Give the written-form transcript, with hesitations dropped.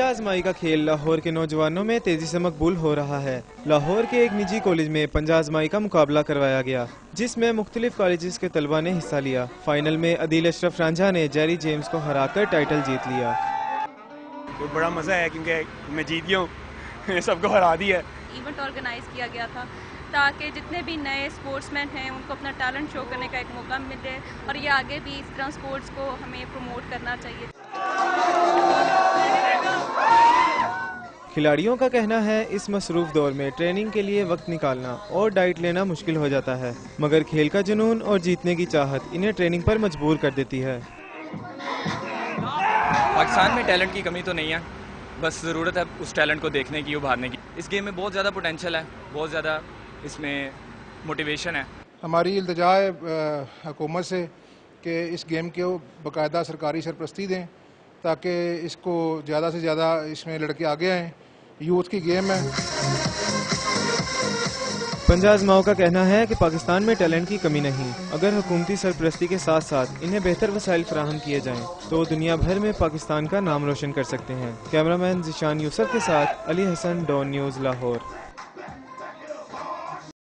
आजमाई का खेल लाहौर के नौजवानों में तेजी से मकबूल हो रहा है। लाहौर के एक निजी कॉलेज में पंजा आजमाई का मुकाबला करवाया गया, जिसमें मुख्तलिफ कॉलेजेस के तलबा ने हिस्सा लिया। फाइनल में अदील अशरफ रांझा ने जेरी जेम्स को हराकर टाइटल जीत लिया। तो बड़ा मजा है क्योंकि मैं जीत गया हूँ, सबको हरा दिया। इवेंट ऑर्गेनाइज किया गया था ताकि जितने भी नए स्पोर्ट्समैन हैं उनको अपना टैलेंट शो करने का एक मौका मिले, और ये आगे भी इस तरह स्पोर्ट्स को हमें प्रमोट करना चाहिए। खिलाड़ियों का कहना है इस मसरूफ दौर में ट्रेनिंग के लिए वक्त निकालना और डाइट लेना मुश्किल हो जाता है, मगर खेल का जुनून और जीतने की चाहत इन्हें ट्रेनिंग पर मजबूर कर देती है। पाकिस्तान में टैलेंट की कमी तो नहीं है, बस ज़रूरत है उस टैलेंट को देखने की, उभारने की। इस गेम में बहुत ज़्यादा पोटेंशियल है, बहुत ज़्यादा इसमें मोटिवेशन है। हमारी इल्तिजा है हुकूमत से कि इस गेम को बाकायदा सरकारी सरपरस्ती दें ताकि इसको ज़्यादा से ज़्यादा इसमें लड़के आगे आएँ। यूथ की गेम है। पंजा आजमाओं का कहना है कि पाकिस्तान में टैलेंट की कमी नहीं, अगर हुकूमती सरपरस्ती के साथ साथ इन्हें बेहतर वसाइल फराहम किए जाएं तो दुनिया भर में पाकिस्तान का नाम रोशन कर सकते हैं। कैमरामैन जिशान यूसुफ के साथ अली हसन, डॉन न्यूज़, लाहौर।